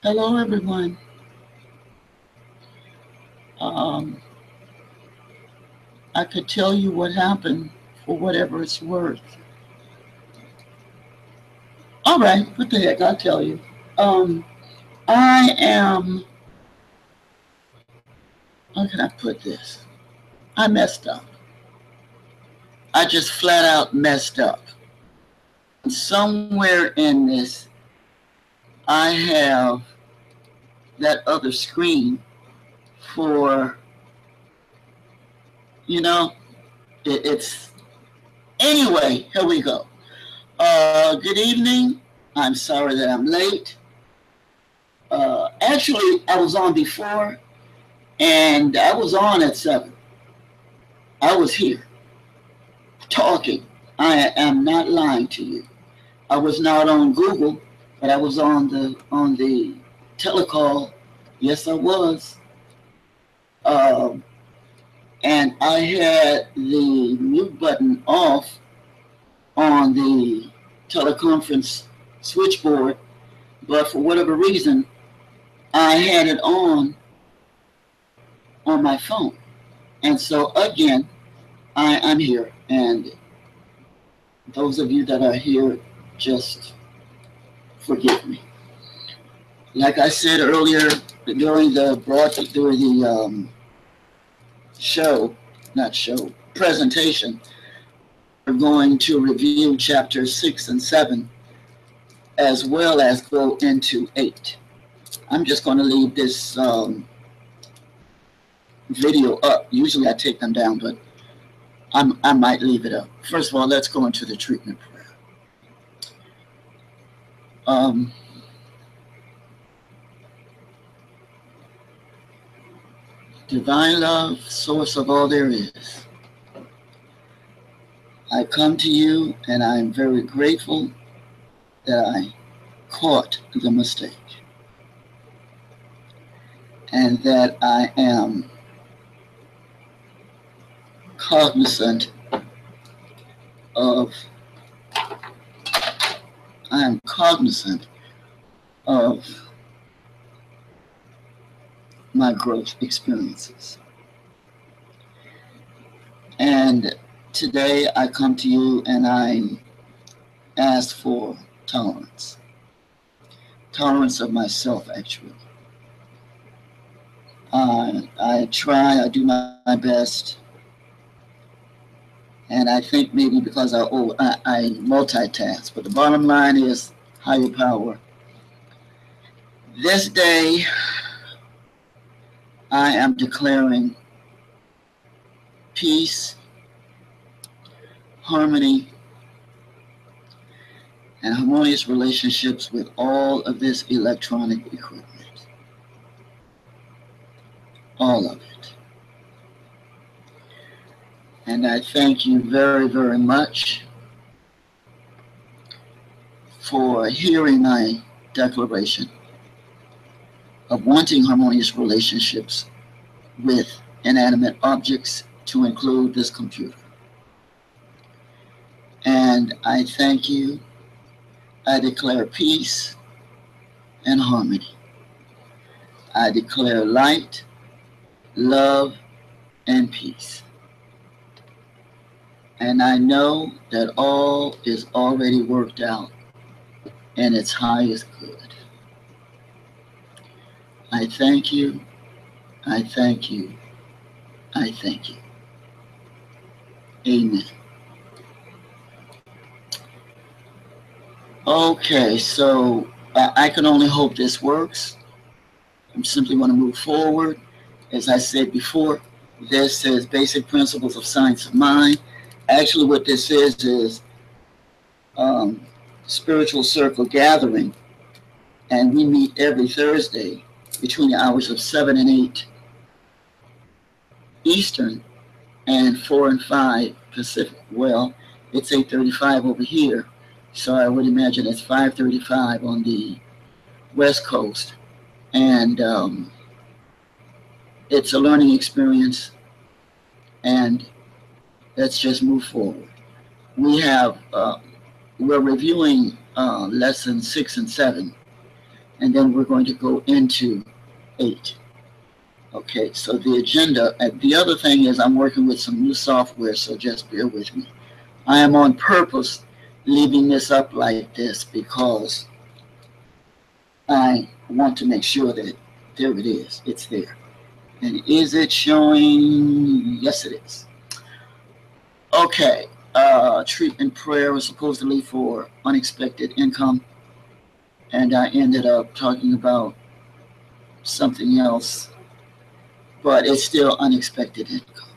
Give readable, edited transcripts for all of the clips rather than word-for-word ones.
Hello, everyone. I could tell you what happened for whatever it's worth. All right, what the heck? I'll tell you. Um, I am. How can I put this? I messed up. I just flat out messed up. Somewhere in this, I have that other screen for, you know, it's. Anyway, here we go. Good evening. I'm sorry that I'm late. Actually, I was on before, and I was on at 7. I was here talking. I am not lying to you. I was not on Google, but I was on the telecall. Yes, I was. Um, and I had the mute button off on the teleconference switchboard, but for whatever reason, I had it on my phone. And so again, I'm here. And those of you that are here, just forgive me. Like I said earlier during the presentation, we're going to review chapters 6 and 7 as well as go into 8. I'm just going to leave this video up. Usually I take them down, but I might leave it up. First of all, let's go into the treatment prayer. Divine love, source of all there is. I come to you and I am very grateful that I caught the mistake and that I am cognizant of my growth experiences. And today I come to you and I ask for tolerance. Tolerance of myself, actually. I do my best. And I think maybe because I multitask. But the bottom line is higher power. This day, I am declaring peace, harmony, and harmonious relationships with all of this electronic equipment. All of it. And I thank you very, very much for hearing my declaration of wanting harmonious relationships with inanimate objects, to include this computer. And I thank you. I declare peace and harmony. I declare light, love, and peace. And I know that all is already worked out in its highest good. I thank you. I thank you. I thank you. Amen. Okay, so I can only hope this works. I simply want to move forward. As I said before, this is Basic Principles of Science of Mind. Actually, what this is Spiritual Circle Gathering, and we meet every Thursday between the hours of 7 and 8 Eastern and 4 and 5 Pacific. Well, it's 8:35 over here, so I would imagine it's 5:35 on the West Coast. And it's a learning experience, and let's just move forward. We're reviewing lessons 6 and 7, and then we're going to go into 8. Okay, so the agenda, the other thing is I'm working with some new software, so just bear with me. I am on purpose leaving this up like this because I want to make sure that there it is. It's there. And is it showing? Yes, it is. Okay. Treatment prayer was supposedly for unexpected income. And I ended up talking about something else. But it's still unexpected income.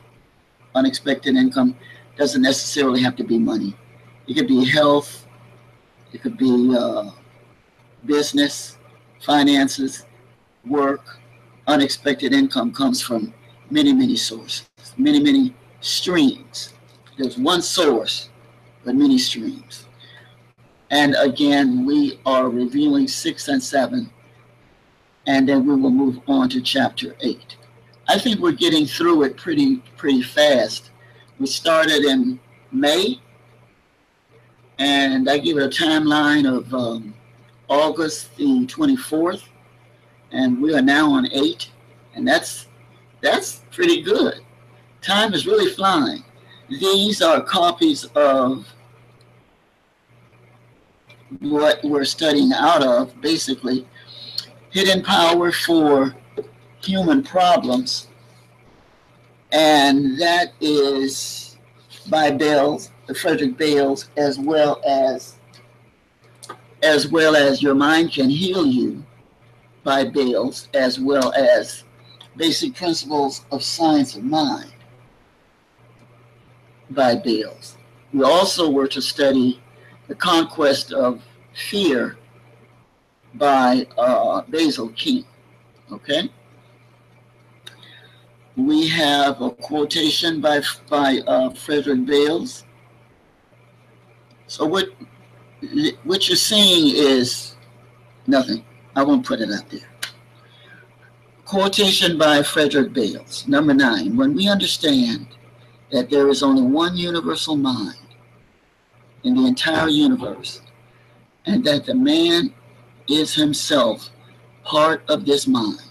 Unexpected income doesn't necessarily have to be money. It could be health. It could be business, finances, work. Unexpected income comes from many, many sources, many, many streams. There's one source, but many streams. And again, we are reviewing 6 and 7, and then we will move on to chapter 8. I think we're getting through it pretty fast. We started in May, and I give it a timeline of August the 24th, and we are now on 8, and that's pretty good. Time is really flying. These are copies of what we're studying out of, basically. Hidden Power for Human Problems, and that is by Bailes, Frederick Bailes, as well as Your Mind Can Heal You by Bailes, as well as Basic Principles of Science of Mind by Bailes. We also were to study The Conquest of Fear by Basil King. Okay? We have a quotation by Frederick Bailes. So what you're seeing is nothing. I won't put it out there. Quotation by Frederick Bailes. Number 9. When we understand that there is only one universal mind in the entire universe, and that the man is himself part of this mind,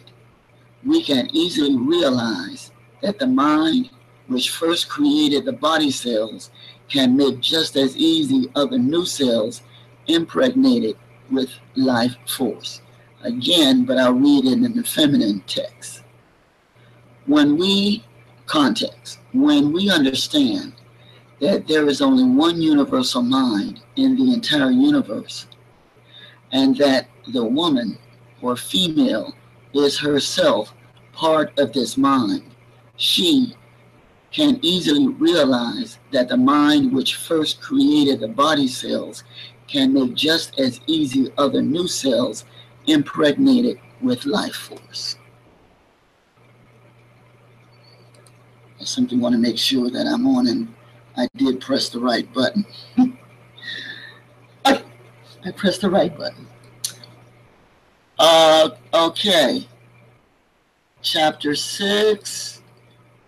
we can easily realize that the mind which first created the body cells can make just as easy other new cells impregnated with life force. Again, but I'll read it in the feminine text. When we understand that there is only one universal mind in the entire universe, and that the woman or female is herself part of this mind, she can easily realize that the mind which first created the body cells can make just as easy other new cells impregnated with life force. I simply want to make sure that I'm on and I did press the right button. I pressed the right button. Okay. Chapter 6,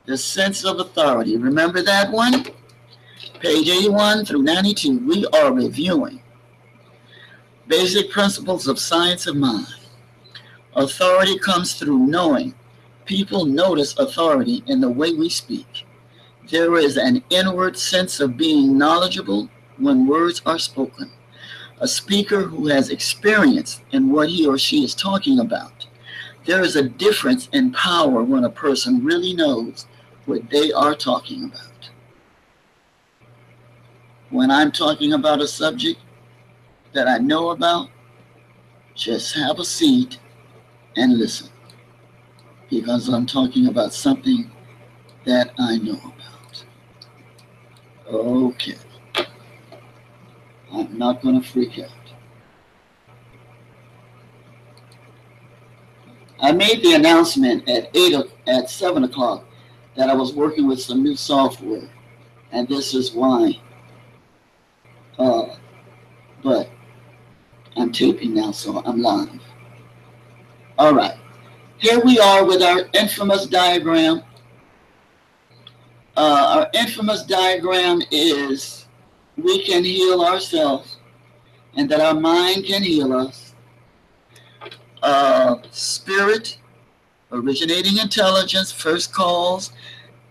The Sense of Authority. Remember that one? Page 81 through 92. We are reviewing Basic Principles of Science of Mind. Authority comes through knowing. People notice authority in the way we speak. There is an inward sense of being knowledgeable when words are spoken. A speaker who has experience in what he or she is talking about. There is a difference in power when a person really knows what they are talking about. When I'm talking about a subject that I know about, just have a seat and listen, because I'm talking about something that I know about. Okay. I'm not going to freak out. I made the announcement at 7 o'clock that I was working with some new software, and this is why. But I'm taping now, so I'm live. All right. Here we are with our infamous diagram. Our infamous diagram is we can heal ourselves and that our mind can heal us. Spirit, originating intelligence, first calls.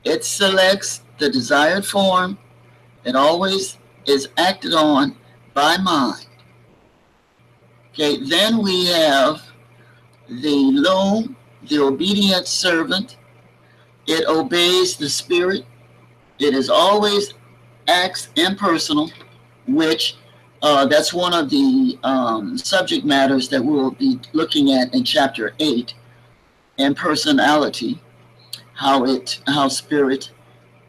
It selects the desired form. It always is acted on by mind. Okay, then we have the loom, the obedient servant. It obeys the spirit. It is always acts impersonal, which that's one of the subject matters that we'll be looking at in chapter 8, impersonality, how spirit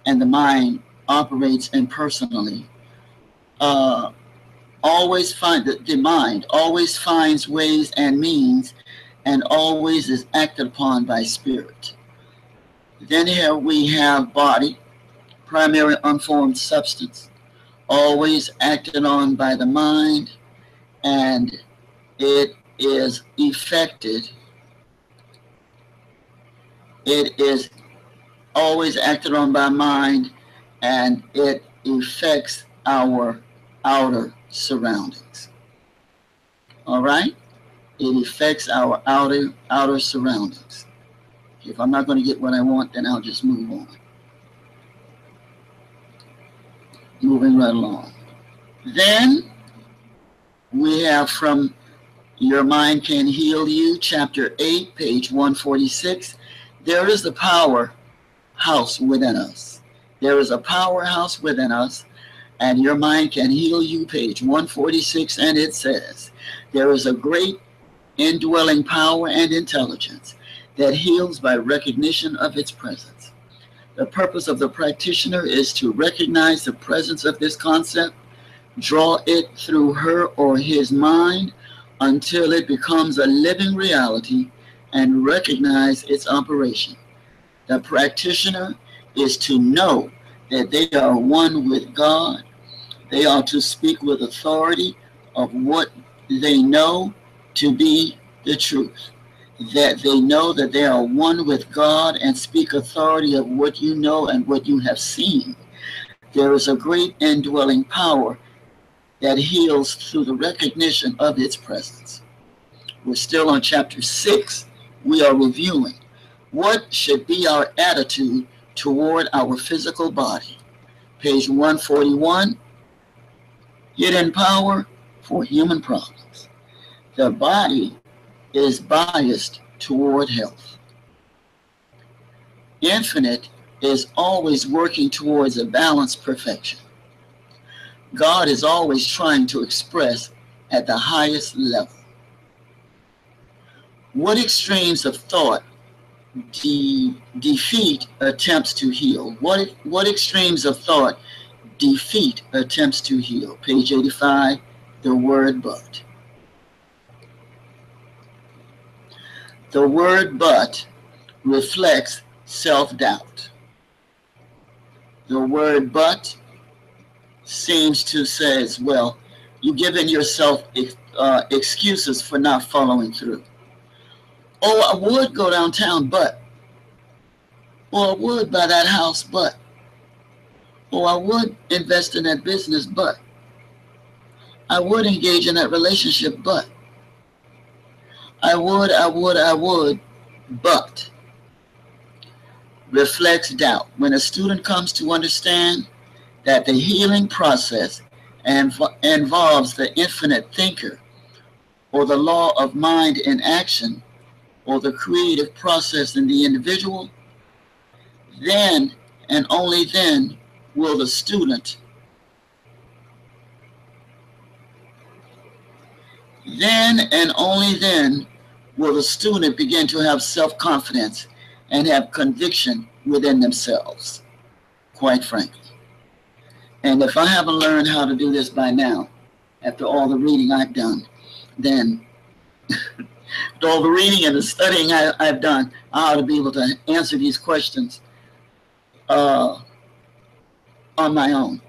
and the mind operates impersonally. The mind always finds ways and means, and always is acted upon by spirit. Then here we have body, primary unformed substance, always acted on by the mind, and it is affected. It is always acted on by mind, and it affects our outer surroundings. All right? It affects our outer surroundings. If I'm not going to get what I want, then I'll just move on. Moving right along. Then we have from Your Mind Can Heal You, chapter 8, page 146. There is a powerhouse within us. There is a powerhouse within us, and Your Mind Can Heal You, page 146, and it says, there is a great indwelling power and intelligence that heals by recognition of its presence. The purpose of the practitioner is to recognize the presence of this concept, draw it through her or his mind until it becomes a living reality, and recognize its operation. The practitioner is to know that they are one with God. They are to speak with authority of what they know to be the truth. That they know that they are one with God, and speak authority of what you know and what you have seen. There is a great indwelling power that heals through the recognition of its presence. We're still on chapter 6. We are reviewing what should be our attitude toward our physical body. Page 141, hidden power for human problems. The body is biased toward health. Infinite is always working towards a balanced perfection. God is always trying to express at the highest level. What extremes of thought defeat attempts to heal? What extremes of thought defeat attempts to heal? Page 85, the word but. The word but reflects self-doubt. The word but seems to say, well, you've given yourself excuses for not following through. Oh, I would go downtown, but. Or I would buy that house, but. Or I would invest in that business, but. I would engage in that relationship, but. I would, but. Reflects doubt. When a student comes to understand that the healing process involves the infinite thinker, or the law of mind in action, or the creative process in the individual, then and only then will the student begin to have self-confidence and have conviction within themselves, quite frankly. And if I haven't learned how to do this by now, after all the reading I've done, then with all the reading and the studying I've done, I ought to be able to answer these questions on my own.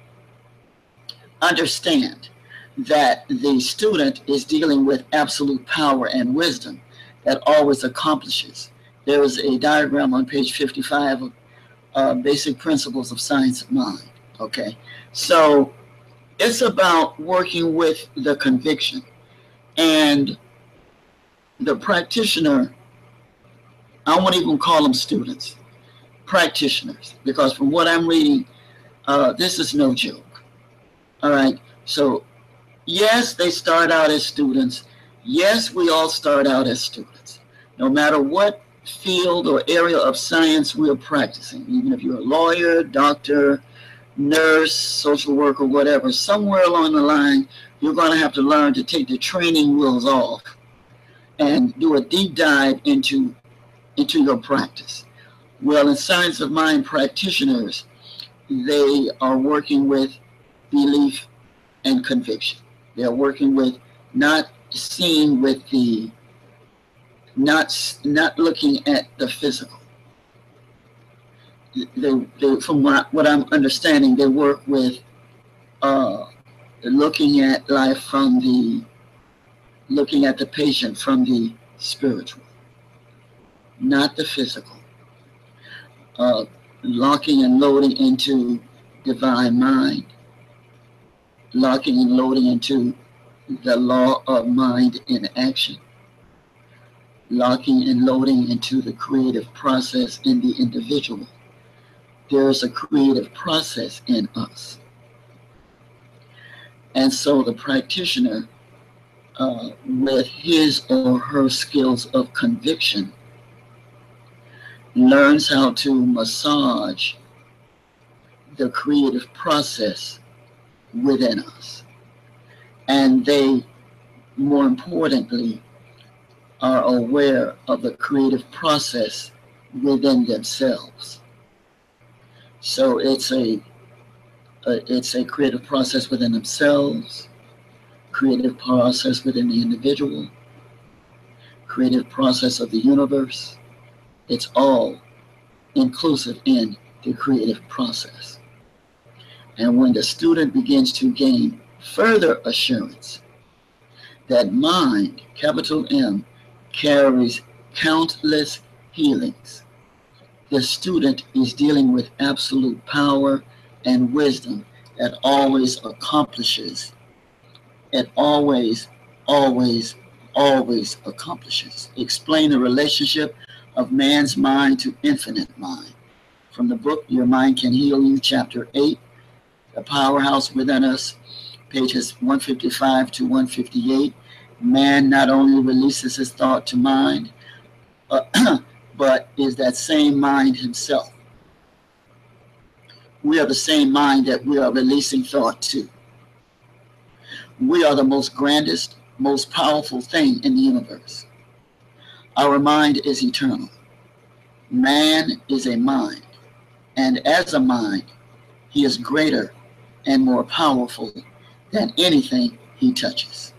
Understand that the student is dealing with absolute power and wisdom that always accomplishes. There is a diagram on page 55 of Basic Principles of Science of Mind. Okay, so it's about working with the conviction. And the practitioner, I won't even call them students, practitioners, because from what I'm reading, this is no joke. All right. So, yes, they start out as students. Yes, we all start out as students. No matter what field or area of science we're practicing, even if you're a lawyer, doctor, nurse, social worker, whatever, somewhere along the line, you're going to have to learn to take the training wheels off and do a deep dive into your practice. Well, in science of mind practitioners, they are working with belief and conviction. They're working with not seeing with the, not looking at the physical. They from what I'm understanding, they work with looking at life from the, looking at the patient from the spiritual, not the physical. Locking and loading into divine mind, locking and loading into the law of mind in action, locking and loading into the creative process in the individual. There is a creative process in us. And so the practitioner, with his or her skills of conviction, learns how to massage the creative process within us. And they, more importantly, are aware of the creative process within themselves. So it's a creative process within themselves, creative process within the individual, creative process of the universe. It's all inclusive in the creative process. And when the student begins to gain further assurance that mind, capital M, carries countless healings, the student is dealing with absolute power and wisdom that always accomplishes, it always accomplishes. Explain the relationship of man's mind to infinite mind. From the book, Your Mind Can Heal You, Chapter 8, The Powerhouse Within Us, pages 155 to 158. Man not only releases his thought to mind, but is that same mind himself. We are the same mind that we are releasing thought to. We are the most grandest, most powerful thing in the universe. Our mind is eternal. Man is a mind, and as a mind, he is greater and more powerful than anything he touches.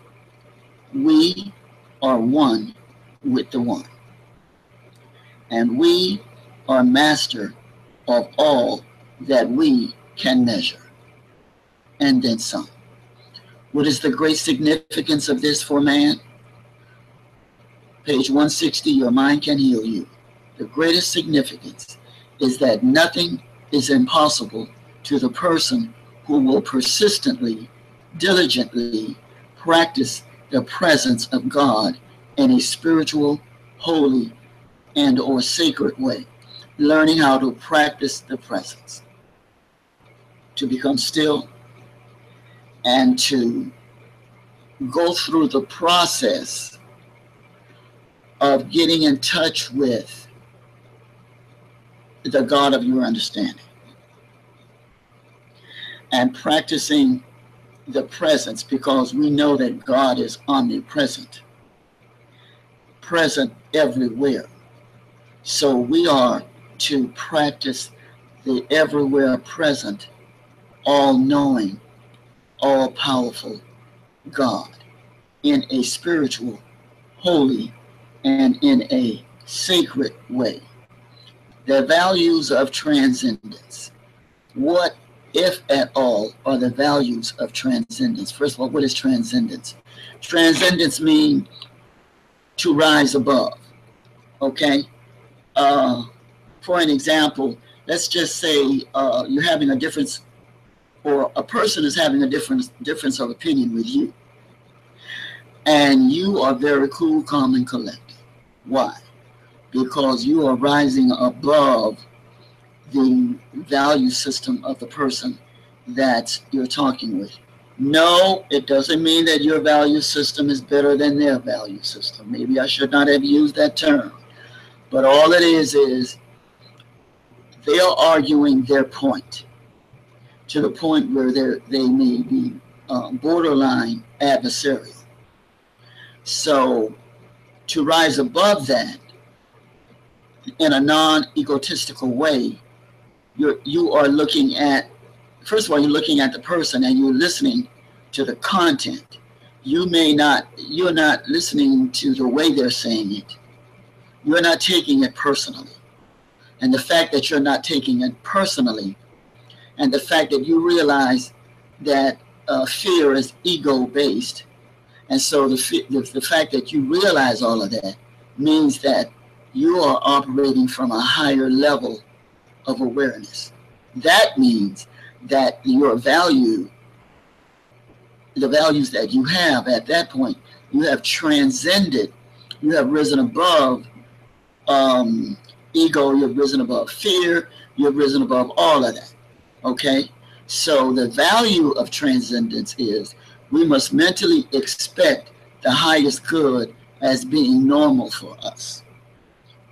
We are one with the one, and we are master of all that we can measure, and then some. What is the great significance of this for man? Page 160, Your Mind Can Heal You. The greatest significance is that nothing is impossible to the person who will persistently, diligently practice the presence of God in a spiritual, holy, and or sacred way, learning how to practice the presence, to become still, and to go through the process of getting in touch with the God of your understanding and practicing the presence, because we know that God is omnipresent, present everywhere. So we are to practice the everywhere present, all-knowing, all-powerful God in a spiritual, holy, and in a sacred way. The values of transcendence. What, if at all, are the values of transcendence? First of all, what is transcendence? Transcendence means to rise above, okay? For an example, let's just say you're having a difference, or a person is having a difference of opinion with you. And you are very cool, calm, and collected. Why? Because you are rising above the value system of the person that you're talking with. No, it doesn't mean that your value system is better than their value system. Maybe I should not have used that term. But all it is they are arguing their point to the point where they may be borderline adversarial. So to rise above that in a non-egotistical way, you are looking at, first of all, you're looking at the person and you're listening to the content. You're not listening to the way they're saying it. You're not taking it personally. And the fact that you're not taking it personally, and the fact that you realize that fear is ego-based, and so the fact that you realize all of that means that you are operating from a higher level of awareness. That means that your value, the values that you have at that point, you have transcended, you have risen above ego, you've risen above fear, you've risen above all of that. Okay? So the value of transcendence is we must mentally expect the highest good as being normal for us.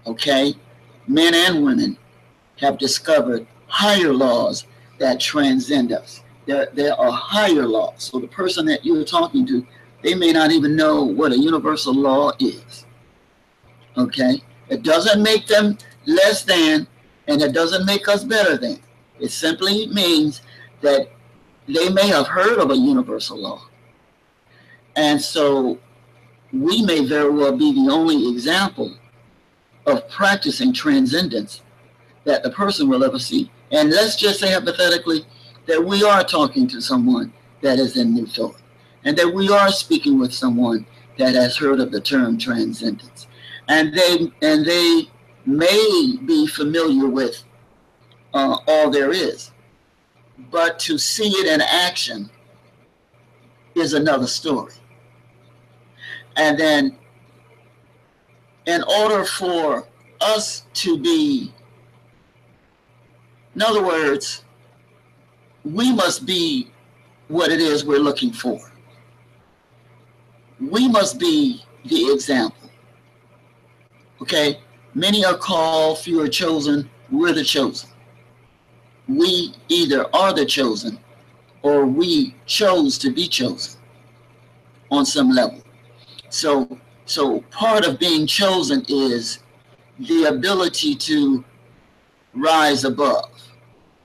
Okay? Men and women have discovered higher laws that transcend us. There are higher laws. So the person that you're talking to, they may not even know what a universal law is. Okay? It doesn't make them less than, and it doesn't make us better than. It simply means that they may have heard of a universal law. And so we may very well be the only example of practicing transcendence that the person will ever see. And let's just say hypothetically that we are talking to someone that is in New Thought, and that we are speaking with someone that has heard of the term transcendence. And they may be familiar with all there is. But to see it in action is another story. And then in order for us to be, in other words, we must be what it is we're looking for. We must be the example. Okay? Many are called, few are chosen, we're the chosen. We either are the chosen or we chose to be chosen on some level. So part of being chosen is the ability to rise above,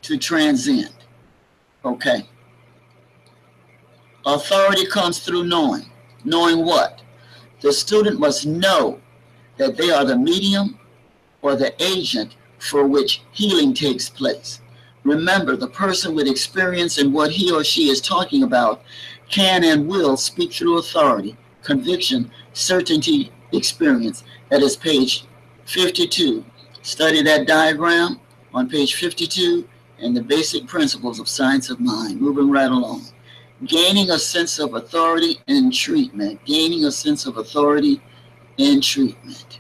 to transcend. Okay. Authority comes through knowing. Knowing what? The student must know that they are the medium or the agent for which healing takes place. Remember, the person with experience in what he or she is talking about can and will speak through authority, conviction, certainty, experience. That is page 52. Study that diagram on page 52 and the basic principles of science of mind. Moving right along. Gaining a sense of authority in treatment. Gaining a sense of authority in treatment.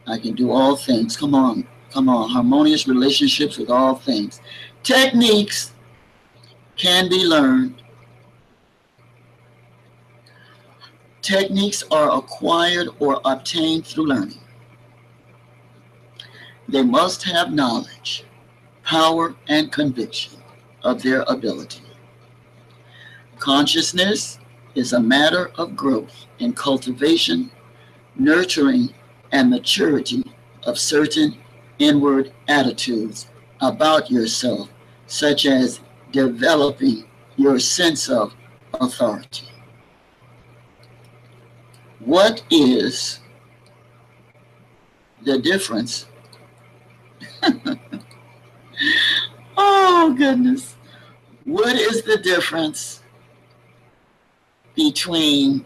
I can do all things. Come on. Harmonious relationships with all things. Techniques can be learned. Techniques are acquired or obtained through learning. They must have knowledge, power, and conviction of their ability. Consciousness is a matter of growth in cultivation, nurturing, and maturity of certain inward attitudes about yourself, such as developing your sense of authority. What is the difference? Oh, goodness. What is the difference between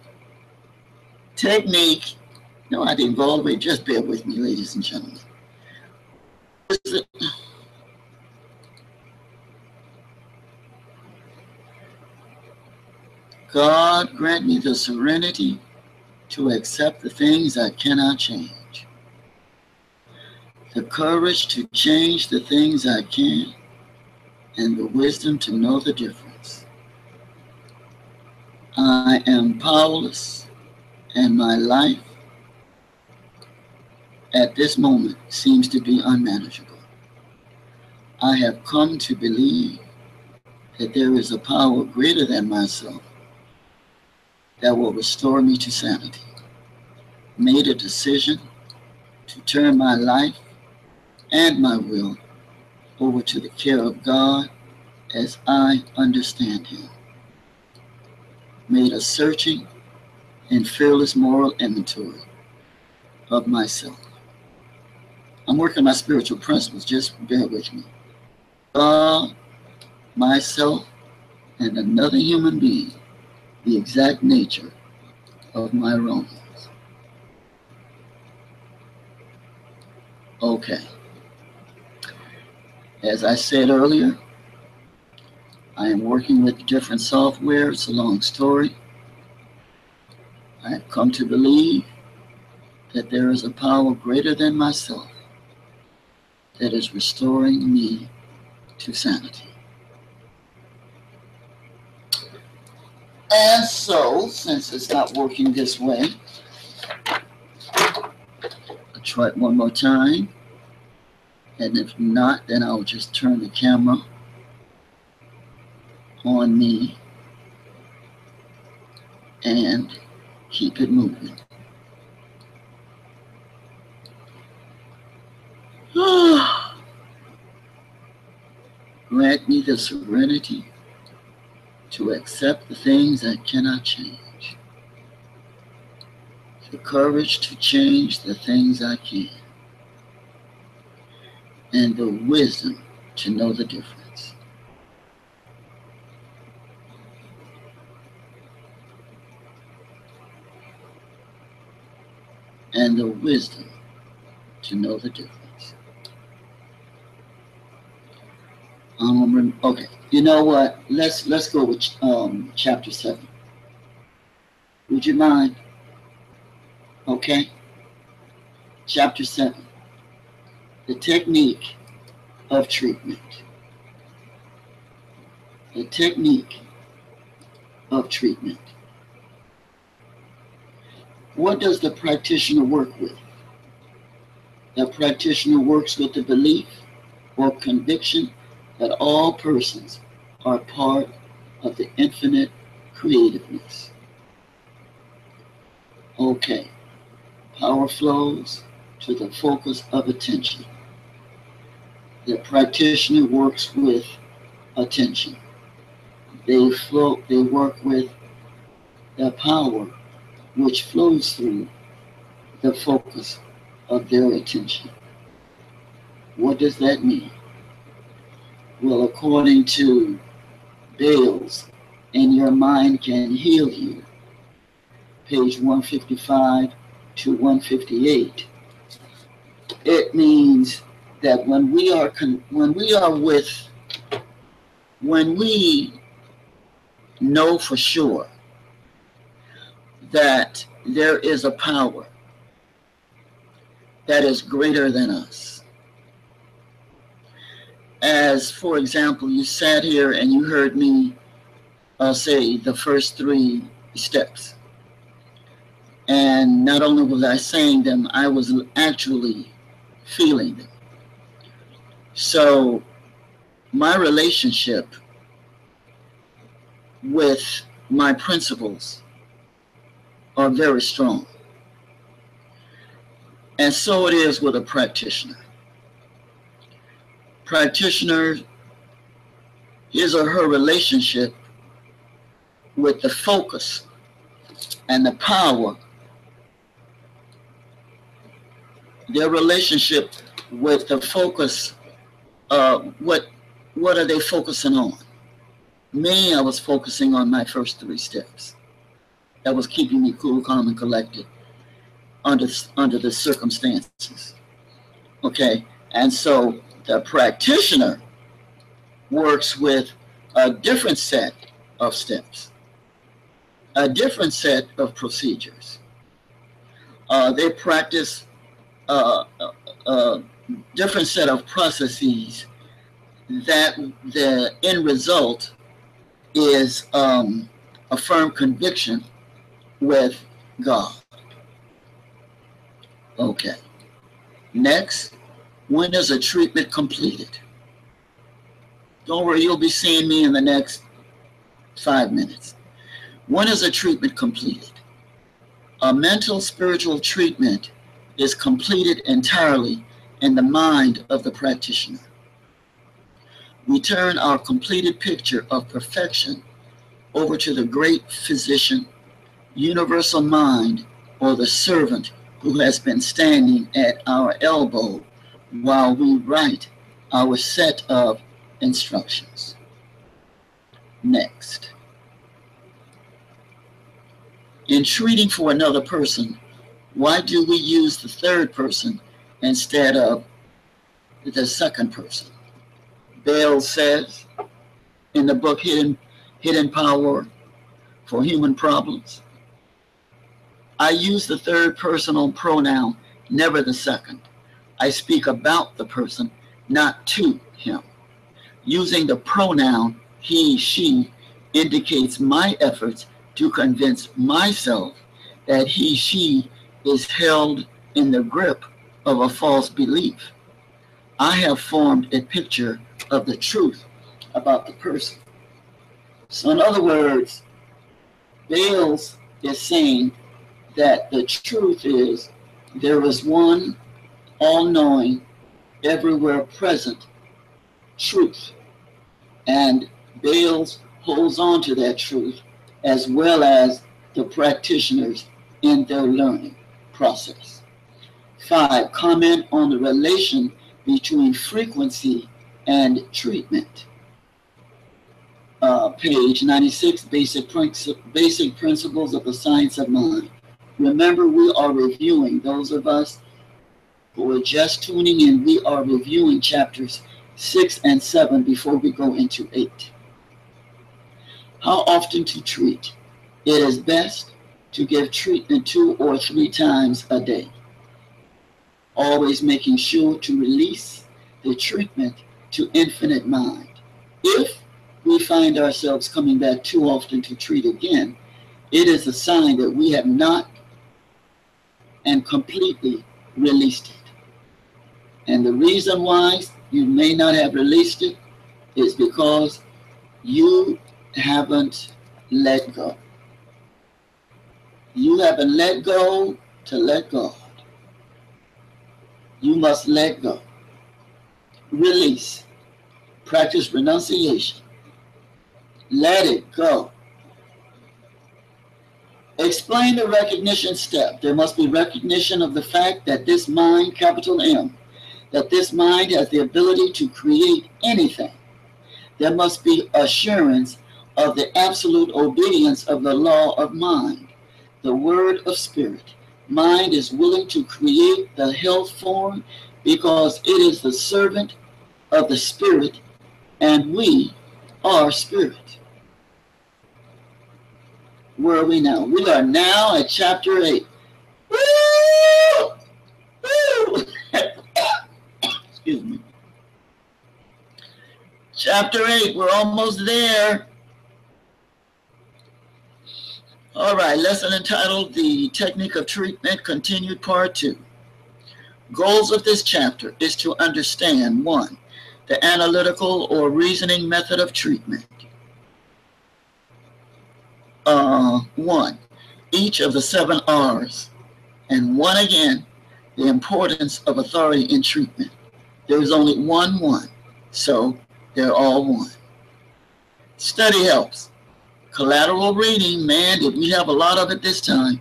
technique? No, I didn't go all the way. Just bear with me, ladies and gentlemen. God, grant me the serenity to accept the things I cannot change, the courage to change the things I can, and the wisdom to know the difference. I am powerless, and my life at this moment seems to be unmanageable. I have come to believe that there is a power greater than myself that will restore me to sanity. Made a decision to turn my life and my will over to the care of God as I understand Him. Made a searching and fearless moral inventory of myself. I'm working on my spiritual principles, just bear with me. God, myself, and another human being, the exact nature of my wrongs. Okay. As I said earlier, I am working with different software. It's a long story. I have come to believe that there is a power greater than myself that is restoring me to sanity. And so, since it's not working this way, I'll try it one more time. And if not, then I'll just turn the camera on me and keep it moving. Grant me the serenity to accept the things I cannot change, the courage to change the things I can, and the wisdom to know the difference. And the wisdom to know the difference. Okay, you know what? Let's go with chapter 7. Would you mind? Okay. Chapter 7. The technique of treatment. The technique of treatment. What does the practitioner work with? The practitioner works with the belief or conviction that all persons are part of the infinite creativeness. Okay. Power flows to the focus of attention. The practitioner works with attention. They work with the power which flows through the focus of their attention. What does that mean? Well, according to Bailes, And Your Mind Can Heal You, page 155 to 158, it means that when we know for sure that there is a power that is greater than us. As, for example, you sat here and you heard me say the first 3 steps. And not only was I saying them, I was actually feeling them. So my relationship with my principles are very strong. And so it is with a practitioner. Practitioner, his or her relationship with the focus and the power, their relationship with the focus, what are they focusing on? Me, I was focusing on my first 3 steps. That was keeping me cool, calm, and collected under the circumstances. Okay, and so the practitioner works with a different set of steps. a different set of procedures. They practice a different set of processes that the end result is a firm conviction with God. Okay. Next, when is a treatment completed? Don't worry, you'll be seeing me in the next 5 minutes. When is a treatment completed? A mental spiritual treatment is completed entirely in the mind of the practitioner. We turn our completed picture of perfection over to the great physician, universal mind, or the servant who has been standing at our elbow while we write our set of instructions. Next. In treating for another person, why do we use the third person instead of the second person? Bailes says in the book Hidden Power for Human Problems, I use the third personal pronoun, never the second. I speak about the person, not to him. Using the pronoun he, she indicates my efforts to convince myself that he, she is held in the grip of a false belief. I have formed a picture of the truth about the person. So in other words, Bailes is saying that the truth is there is one all-knowing, everywhere present truth. And Bailes holds on to that truth as well as the practitioners in their learning process. 5, comment on the relation between frequency and treatment. Page 96, basic principles of the science of mind. Remember, we are reviewing, those of us who are just tuning in, we are reviewing chapters 6 and 7 before we go into 8. How often to treat? It is best to give treatment 2 or 3 times a day, always making sure to release the treatment to infinite mind. If we find ourselves coming back too often to treat again, it is a sign that we have not and completely released it. And the reason why you may not have released it is because you haven't let go. You haven't let go to let God. You must let go. Release. Practice renunciation. Let it go. Explain the recognition step. There must be recognition of the fact that this mind, capital M, that this mind has the ability to create anything. There must be assurance of the absolute obedience of the law of mind, the word of spirit. Mind is willing to create the health form because it is the servant of the spirit, and we are spirit. Where are we now? We are now at chapter 8. Woo! Woo! Excuse me. Chapter 8, we're almost there. All right, lesson entitled The Technique of Treatment, continued part 2. Goals of this chapter is to understand 1, the analytical or reasoning method of treatment. 1, each of the 7 R's, and 1 again, the importance of authority in treatment. There is only one, so they're all one. Study helps. Collateral reading, man, did we have a lot of it this time.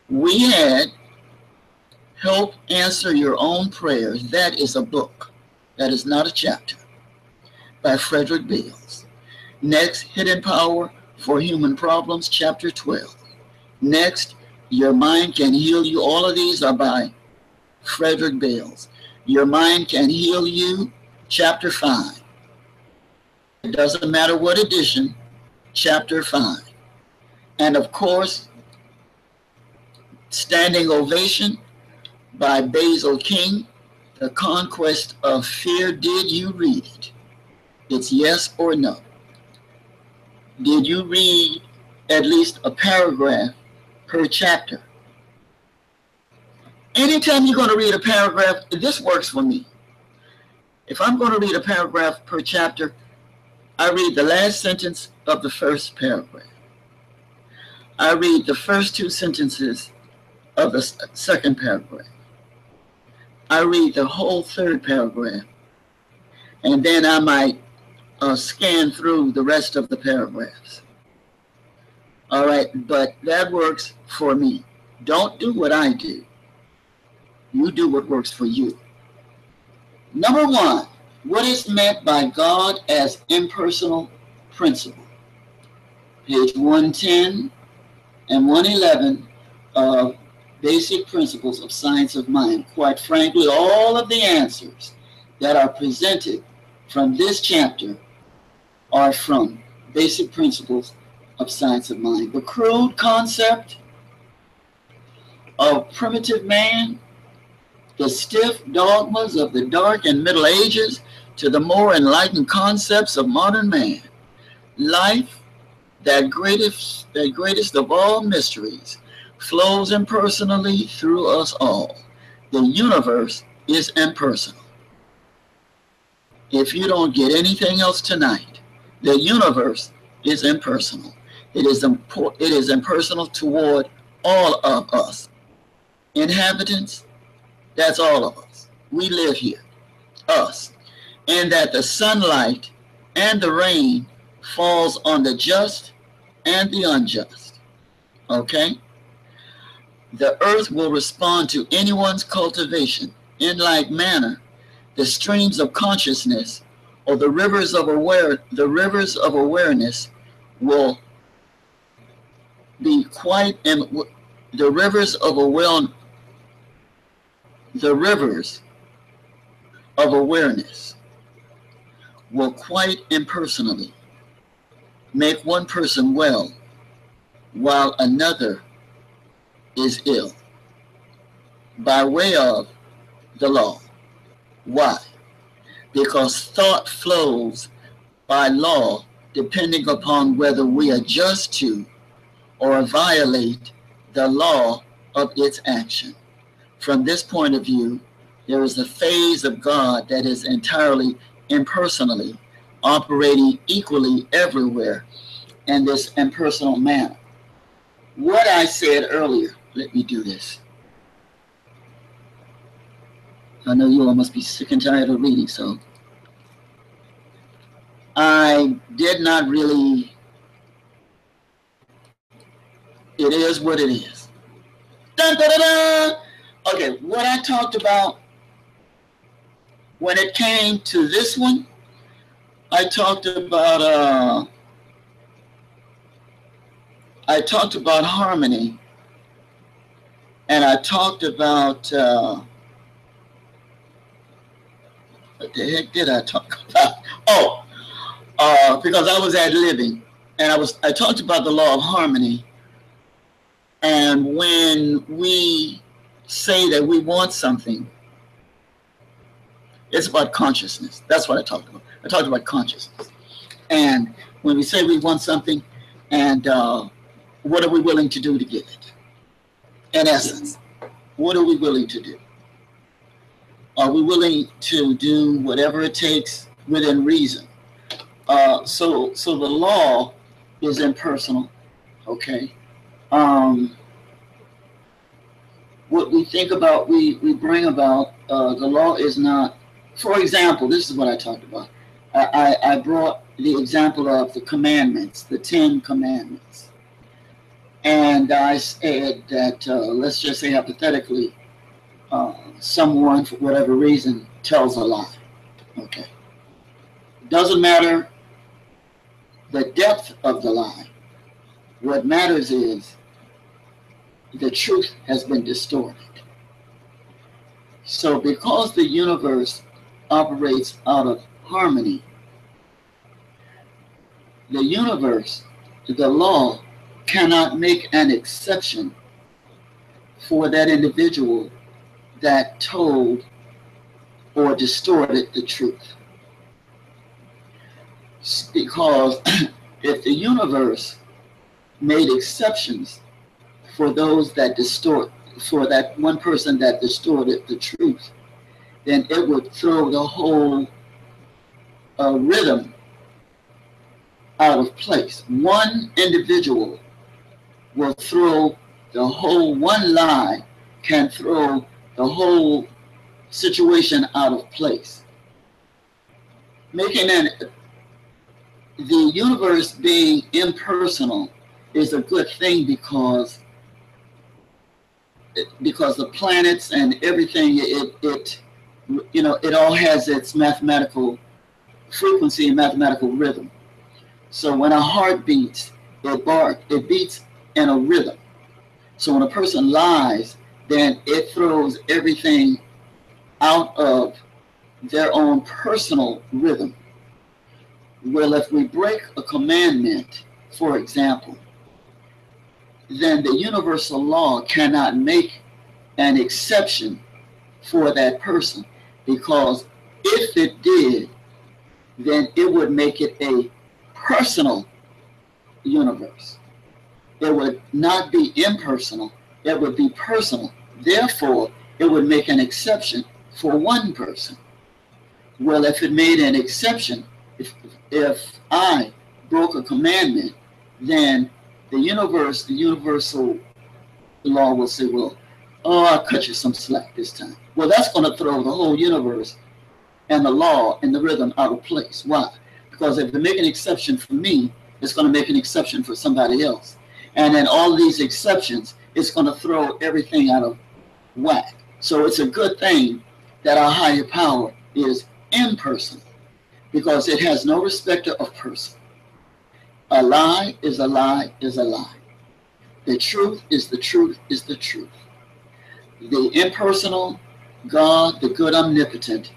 We had Help Answer Your Own Prayers. That is a book. That is not a chapter. By Frederick Bailes. Next, Hidden Power for Human Problems, chapter 12. Next, Your Mind Can Heal You. All of these are by Frederick Bailes. Your Mind Can Heal You, chapter 5. It doesn't matter what edition, chapter 5. And of course, standing ovation by Basil King, The Conquest of Fear. Did you read it? It's yes or no. Did you read at least a paragraph per chapter? Anytime you're going to read a paragraph, this works for me. If I'm going to read a paragraph per chapter, I read the last sentence of the first paragraph. I read the first two sentences of the second paragraph. I read the whole third paragraph. And then I might scan through the rest of the paragraphs. All right, but that works for me. Don't do what I do. You do what works for you. Number one, what is meant by God as impersonal principle? Page 110 and 111 of Basic Principles of Science of Mind. Quite frankly, all of the answers that are presented from this chapter are from Basic Principles of Science of Mind. The crude concept of primitive man, the stiff dogmas of the Dark and Middle Ages, to the more enlightened concepts of modern man. Life, that greatest of all mysteries, flows impersonally through us all. The universe is impersonal. If you don't get anything else tonight, the universe is impersonal. It is impersonal toward all of us. Inhabitants, that's all of us. We live here, us. And that the sunlight and the rain falls on the just and the unjust. Okay? The earth will respond to anyone's cultivation. In like manner, the streams of consciousness or the rivers of awareness will be quite the rivers of awareness will quite impersonally make one person well while another is ill by way of the law. Why? Because thought flows by law depending upon whether we adjust to or violate the law of its action. From this point of view, there is a phase of God that is entirely impersonally operating equally everywhere in this impersonal manner. What I said earlier, let me do this. I know you all must be sick and tired of reading, so I did not really, it is what it is. Dun, dun, dun, dun. Okay, what I talked about when it came to this one, I talked about harmony, and I talked about what the heck did I talk about? Because I was ad-libbing, and I talked about the law of harmony. And when we say that we want something, it's about consciousness. That's what I talked about. I talked about consciousness. And when we say we want something, and what are we willing to do to get it? In essence, what are we willing to do? Are we willing to do whatever it takes within reason? So the law is impersonal, okay? What we think about, we bring about, the law is not, for example, this is what I talked about. I brought the example of the commandments, the 10 commandments. And I said that, let's just say hypothetically, someone, for whatever reason, tells a lie. Okay. Doesn't matter the depth of the lie. What matters is the truth has been distorted. So because the universe operates out of harmony, the universe, the law, cannot make an exception for that individual that told or distorted the truth. Because if the universe made exceptions for those that distort, for that one person that distorted the truth, then it would throw the whole rhythm out of place. One individual will throw the whole, one lie can throw the whole situation out of place. The universe being impersonal is a good thing because the planets and everything, it all has its mathematical frequency and mathematical rhythm. So when a heart beats, it beats in a rhythm. So when a person lies, then it throws everything out of their own personal rhythm. Well, if we break a commandment, for example, then the universal law cannot make an exception for that person, because if it did, then it would make it a personal universe. It would not be impersonal, it would be personal. Therefore, it would make an exception for one person. Well, if it made an exception, if I broke a commandment, then the universal law will say, well, I'll cut you some slack this time. Well, that's going to throw the whole universe and the law and the rhythm out of place. Why? Because if they make an exception for me, it's going to make an exception for somebody else. And then all these exceptions, it's going to throw everything out of whack. So it's a good thing that our higher power is impersonal, because it has no respecter of person. A lie is a lie is a lie. The truth is the truth is the truth. The impersonal God, the good omnipotent,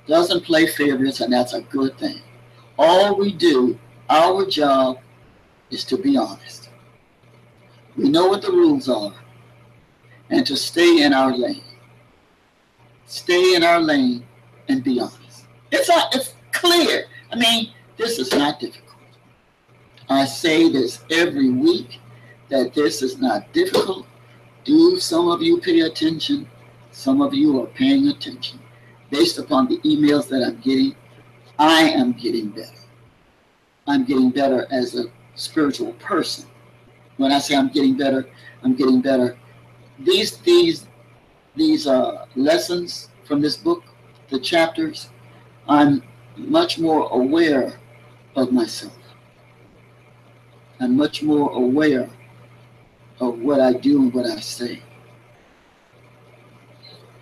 doesn't play favorites, and that's a good thing. All we do, our job, is to be honest. We know what the rules are, and to stay in our lane. Stay in our lane and be honest. It's clear. I mean, this is not difficult. I say this every week, that this is not difficult. Do some of you pay attention? Some of you are paying attention. Based upon the emails that I'm getting, I am getting better. I'm getting better as a spiritual person. When I say I'm getting better, I'm getting better. These lessons from this book, the chapters, I'm much more aware of myself. I'm much more aware of what I do and what I say.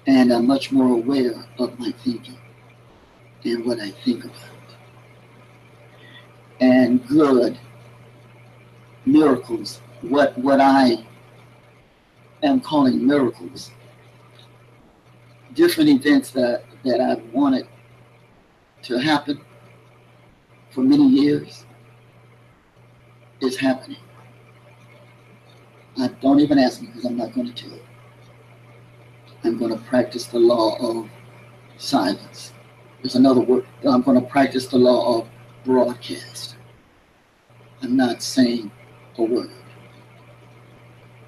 And I'm much more aware of my thinking and what I think about. And good miracles, what I am calling miracles, different events that I've wanted to happen for many years, is happening. Don't even ask me, because I'm not going to tell you. I'm going to practice the law of silence. There's another word. I'm going to practice the law of broadcast. I'm not saying a word.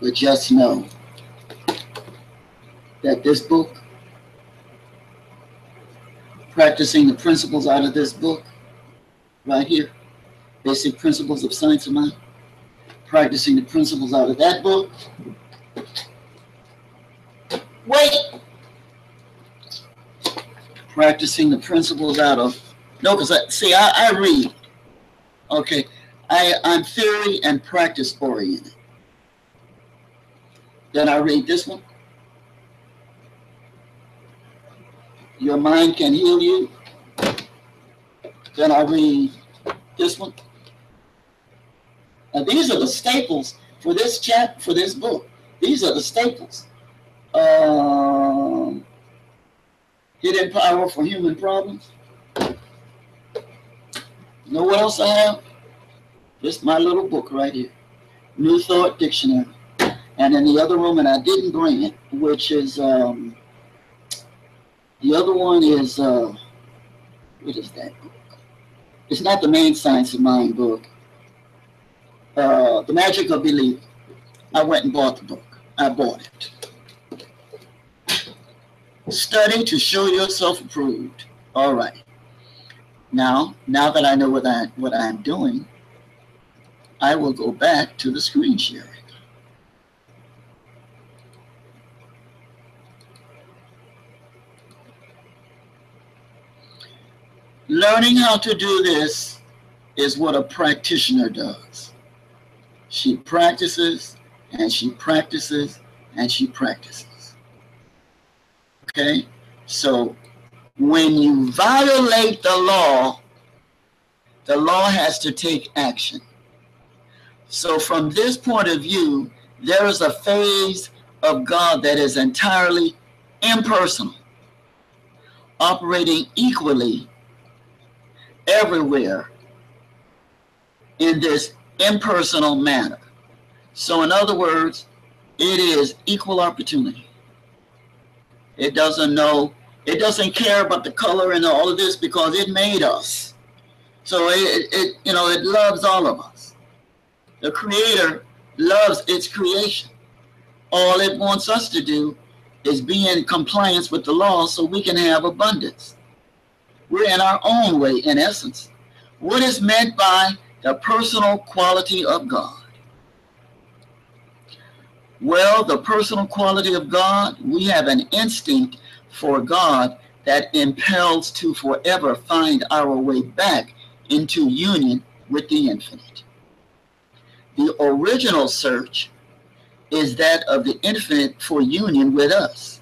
But just know that this book, practicing the principles out of this book, right here, Basic Principles of Science of Mind, practicing the principles out of that book. Wait! Practicing the principles out of, no, because I read. Okay, I'm theory and practice oriented. Then I read this one. Your mind can heal you. Then I read this one. Now these are the staples for this for this book. These are the staples. Hidden Power for Human Problems. You know what else I have? Just my little book right here. New Thought Dictionary. And in the other room, and I didn't bring it, which is, the other one is, what is that book? It's not the Main Science of Mind book. The Magic of Belief. I went and bought the book. I bought it. Study to show yourself approved. All right. Now that I know what I'm doing, I will go back to the screen sharing. Learning how to do this is what a practitioner does. She practices, and she practices, and she practices. Okay? So when you violate the law has to take action. So from this point of view, there is a phase of God that is entirely impersonal, operating equally everywhere in this impersonal manner. So in other words, it is equal opportunity. It doesn't care about the color and all of this because it made us. So it loves all of us. The Creator loves its creation. All it wants us to do is be in compliance with the law so we can have abundance. We're in our own way, in essence. What is meant by the personal quality of God? Well, the personal quality of God, we have an instinct for God that impels to forever find our way back into union with the infinite. The original search is that of the infinite for union with us.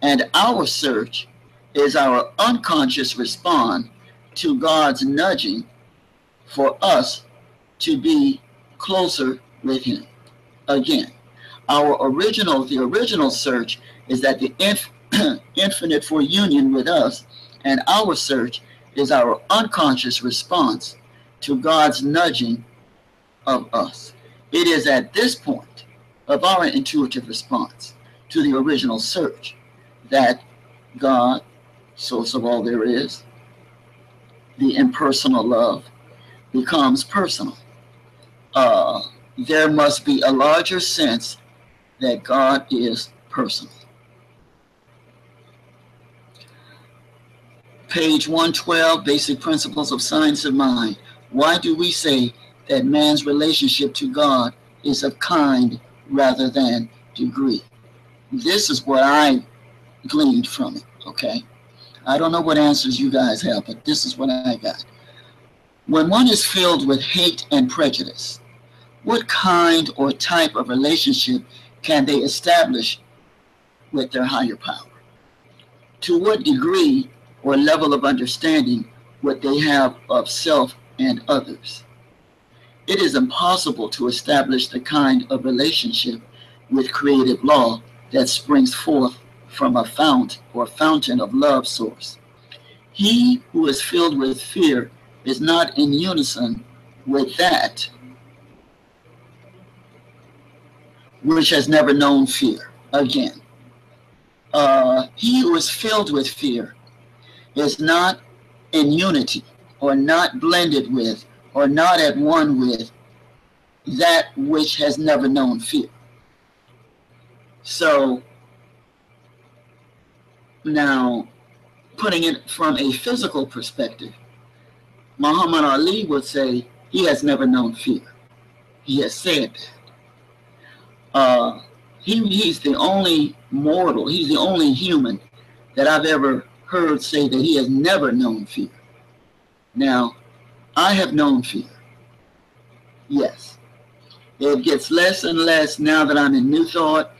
And our search is our unconscious response to God's nudging for us to be closer with Him. Again, the original search is that the infinite for union with us, and our search is our unconscious response to God's nudging of us. It is at this point of our intuitive response to the original search that God, source of all there is, the impersonal love, becomes personal. There must be a larger sense that God is personal. Page 112, Basic Principles of Science of Mind. Why do we say that man's relationship to God is of kind rather than degree? This is what I gleaned from it, okay? I don't know what answers you guys have, but this is what I got. When one is filled with hate and prejudice, what kind or type of relationship can they establish with their higher power? To what degree or level of understanding would they have of self and others? It is impossible to establish the kind of relationship with creative law that springs forth from a fount or fountain of love source. He who is filled with fear is not in unison with that which has never known fear. Again, he who is filled with fear is not in unity or not blended with or not at one with that which has never known fear. So now, putting it from a physical perspective, Muhammad Ali would say he has never known fear. He has said that. He's the only mortal, he's the only human that I've ever heard say that he has never known fear. Now, I have known fear. Yes. It gets less and less now that I'm in New Thought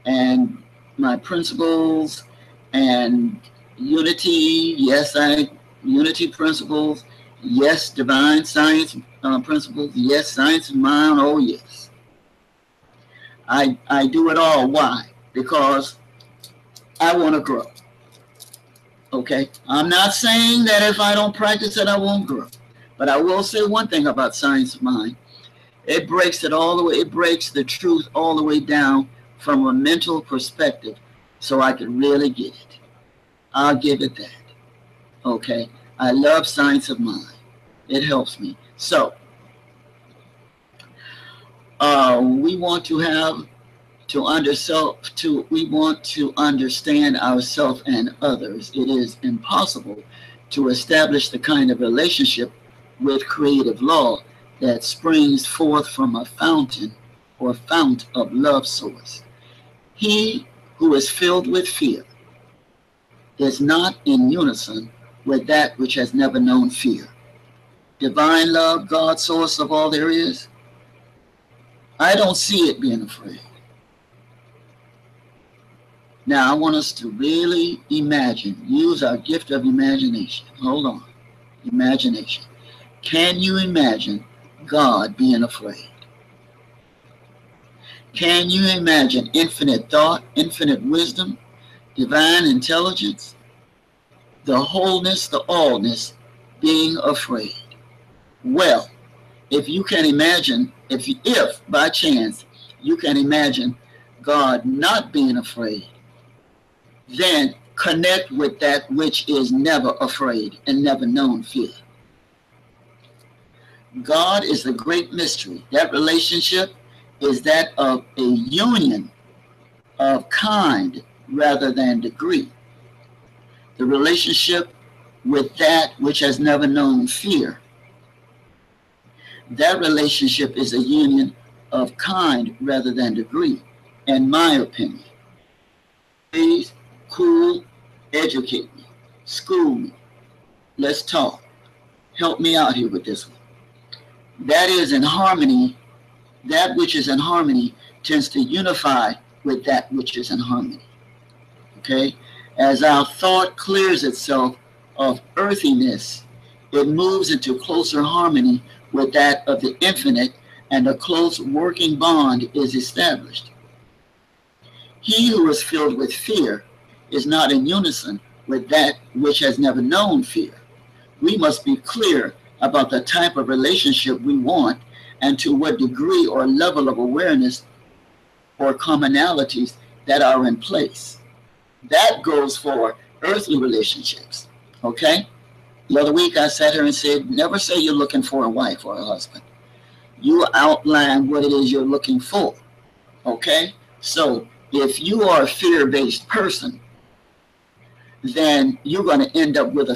and my principles and unity. Yes, unity principles. Yes, divine science principles. Yes, science of mind. Oh, yes. I do it all. Why? Because I want to grow. Okay? I'm not saying that if I don't practice it, I won't grow. But I will say one thing about science of mind. It breaks it all the way. It breaks the truth all the way down from a mental perspective so I can really get it. I'll give it that. Okay? I love science of mind. It helps me. So, we want to have we want to understand ourselves and others. It is impossible to establish the kind of relationship with creative law that springs forth from a fountain or fount of love source. He who is filled with fear is not in unison with that which has never known fear. Divine love, God's source of all there is, I don't see it being afraid. Now, I want us to really imagine, use our gift of imagination. Hold on. Imagination. Can you imagine God being afraid? Can you imagine infinite thought, infinite wisdom, divine intelligence, the wholeness, the allness, being afraid? Well, if you can imagine, if by chance you can imagine God not being afraid, then connect with that which is never afraid and never known fear. God is the great mystery. That relationship is that of a union of kind rather than degree. The relationship with that which has never known fear. That relationship is a union of kind rather than degree, in my opinion. Please, cool, educate me, school me. Let's talk. Help me out here with this one. That is in harmony. That which is in harmony tends to unify with that which is in harmony. Okay? As our thought clears itself of earthiness, it moves into closer harmony with that of the infinite, and a close working bond is established. He who is filled with fear is not in unison with that which has never known fear. We must be clear about the type of relationship we want and to what degree or level of awareness or commonalities that are in place. That goes for earthly relationships, okay? The other week I sat here and said, never say you're looking for a wife or a husband. You outline what it is you're looking for, okay? So if you are a fear-based person, then you're going to end up with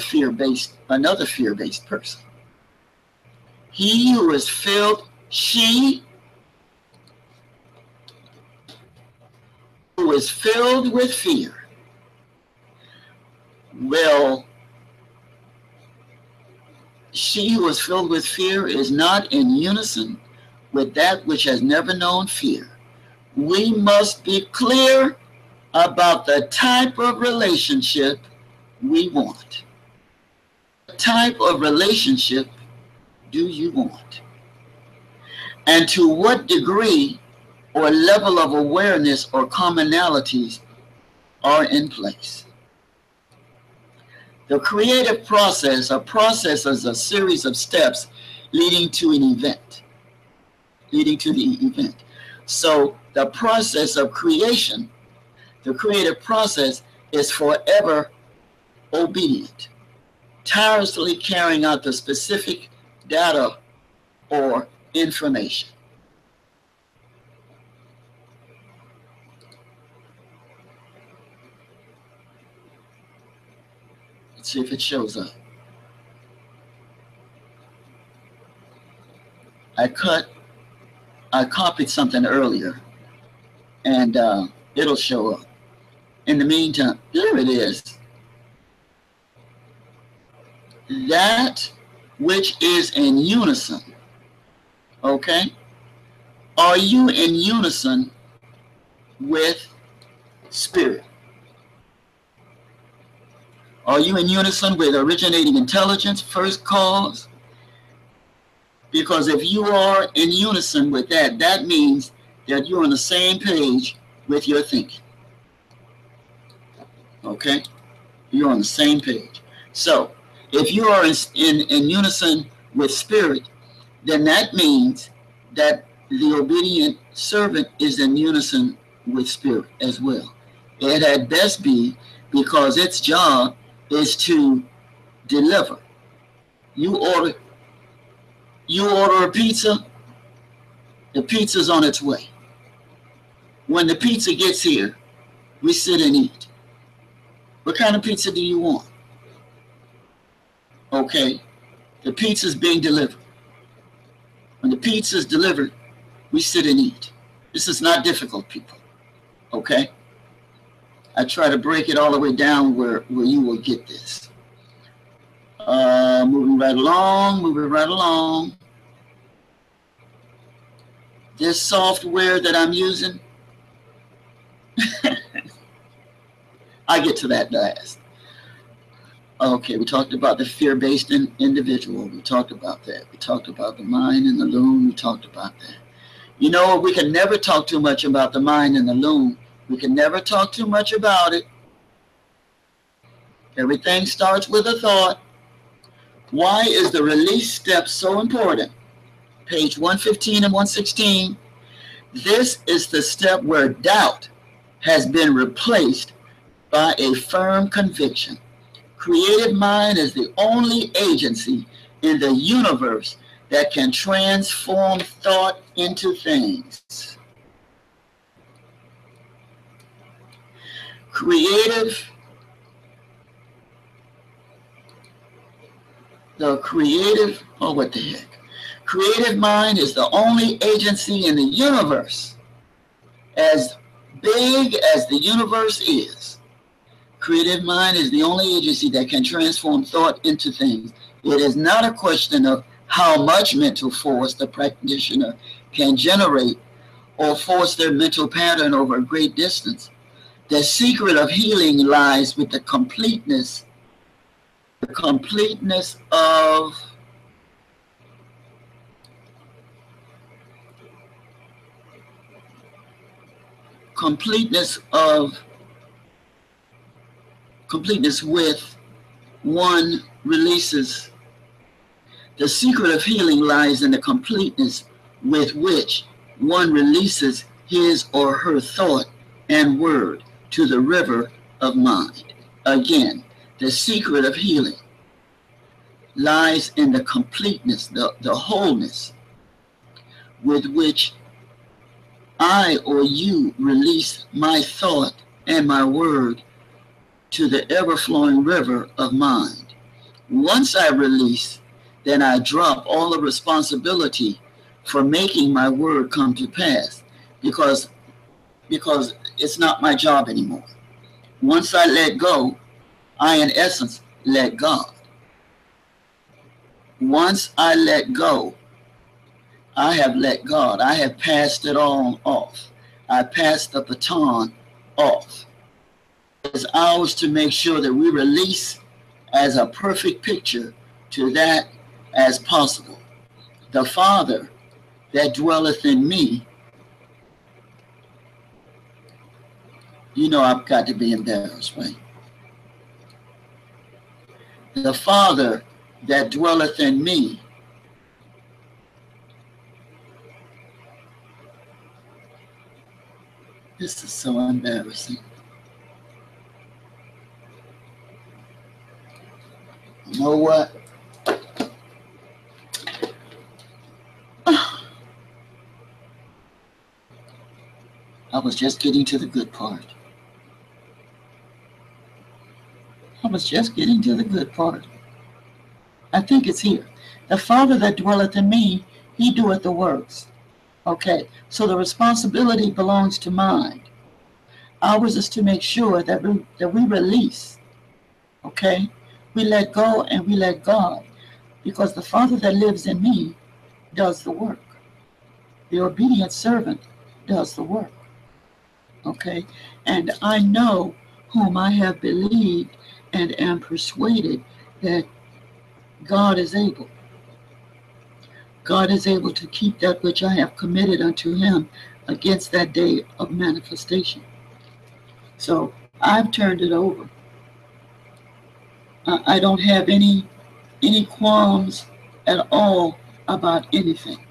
another fear-based person. He who is filled, she who is filled with fear will, she who is filled with fear is not in unison with that which has never known fear. We must be clear about the type of relationship we want. What type of relationship do you want? And to what degree or level of awareness or commonalities are in place? The creative process, a process is a series of steps leading to an event, leading to the event. So the process of creation, the creative process, is forever obedient, tirelessly carrying out the specific data or information. Let's see if it shows up. I copied something earlier, and it'll show up. In the meantime, there it is. That which is in unison, okay? Are you in unison with spirit? Are you in unison with originating intelligence, first cause? Because if you are in unison with that, that means that you're on the same page with your thinking. Okay? You're on the same page. So, if you are in unison with spirit, then that means that the obedient servant is in unison with spirit as well. It had best be, because its job is to deliver. You order a pizza, the pizza's on its way. When the pizza gets here, we sit and eat. What kind of pizza do you want? Okay, the pizza's being delivered. When the pizza's delivered, we sit and eat. This is not difficult, people. Okay? I try to break it all the way down where you will get this. Moving right along. This software that I'm using, I get to that last. Okay, we talked about the fear-based individual. We talked about that. We talked about the mind and the loon. We talked about that. You know, we can never talk too much about the mind and the loon. We can never talk too much about it. Everything starts with a thought. Why is the release step so important? Page 115 and 116. This is the step where doubt has been replaced by a firm conviction. Creative mind is the only agency in the universe that can transform thought into things. Creative mind is the only agency in the universe, as big as the universe is. Creative mind is the only agency that can transform thought into things. It is not a question of how much mental force the practitioner can generate or force their mental pattern over a great distance. The secret of healing lies with the completeness of with one releases. The secret of healing lies in the completeness with which one releases his or her thought and word to the river of mind. Again, the secret of healing lies in the completeness, the wholeness with which I or you release my thought and my word to the ever-flowing river of mind. Once I release, then I drop all the responsibility for making my word come to pass, because it's not my job anymore. Once I let go, I in essence let God. Once I let go, I have let God. I have passed it all off. I passed the baton off. It's ours to make sure that we release as a perfect picture to that as possible. The Father that dwelleth in me. You know I've got to be embarrassed, right? The Father that dwelleth in me. This is so embarrassing. You know what? I was just getting to the good part. I think it's here. The Father that dwelleth in me, he doeth the works. Okay, so the responsibility belongs to mind. Ours is to make sure that we release. Okay, we let go and we let God, because the Father that lives in me does the work. The obedient servant does the work. Okay, and I know whom I have believed and am persuaded that God is able. God is able to keep that which I have committed unto him against that day of manifestation. So I've turned it over. I don't have any qualms at all about anything.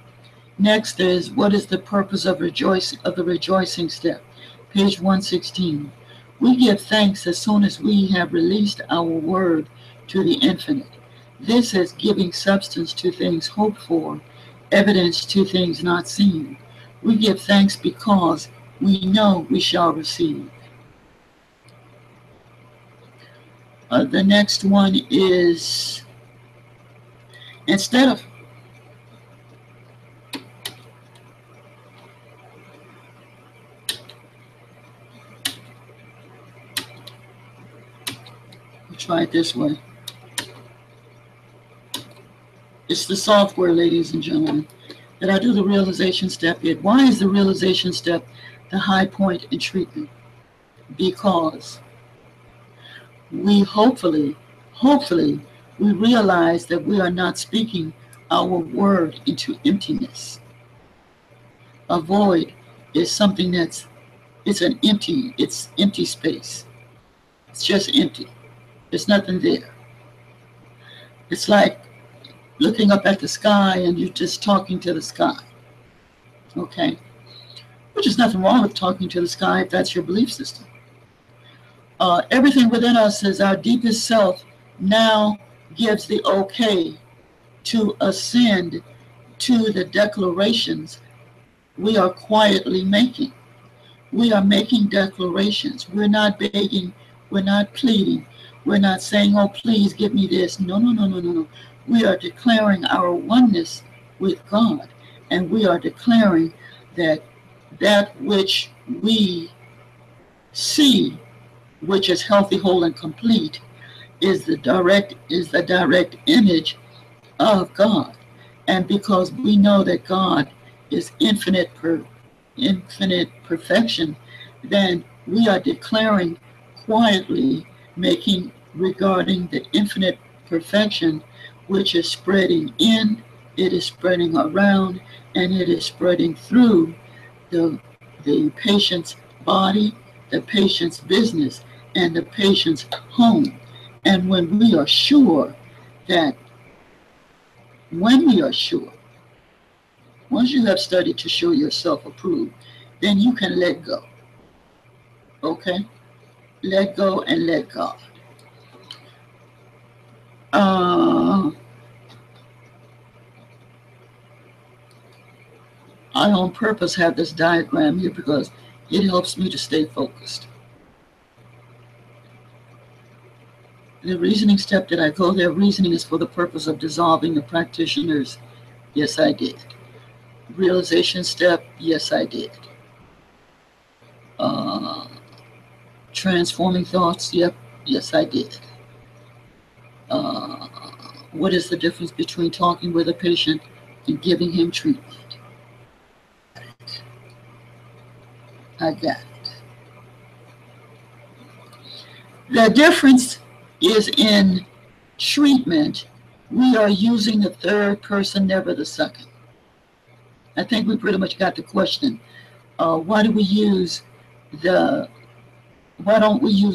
Next is, what is the purpose of the rejoicing step? Page 116. We give thanks as soon as we have released our word to the infinite. This is giving substance to things hoped for, evidence to things not seen. We give thanks because we know we shall receive. The next one is, instead of try it this way. It's the software, ladies and gentlemen, that I do the realization step. Why is the realization step the high point in treatment? Because we hopefully, we realize that we are not speaking our word into emptiness. A void is something it's empty space. It's just empty. There's nothing there. It's like looking up at the sky and you're just talking to the sky. Okay? Which is nothing wrong with talking to the sky if that's your belief system. Everything within us is our deepest self now gives the okay to ascend to the declarations we are quietly making. We are making declarations. We're not begging. We're not pleading. We're not saying, oh, please give me this. No. We are declaring our oneness with God. And we are declaring that which we see, which is healthy, whole, and complete, is the direct image of God. And because we know that God is infinite perfection, then we are declaring quietly, making regarding the infinite perfection, which is spreading in, it is spreading around, and it is spreading through the patient's body, the patient's business, and the patient's home. And when we are sure, once you have studied to show yourself approved, then you can let go. Okay? Let go and let God. I on purpose have this diagram here because it helps me to stay focused. The reasoning step that I go there, reasoning is for the purpose of dissolving the practitioners. Yes, I did. Realization step, yes, I did. Transforming thoughts, yep, yes, I did. What is the difference between talking with a patient and giving him treatment? I got it. The difference is in treatment, we are using the third person, never the second. I think we pretty much got the question. Why don't we use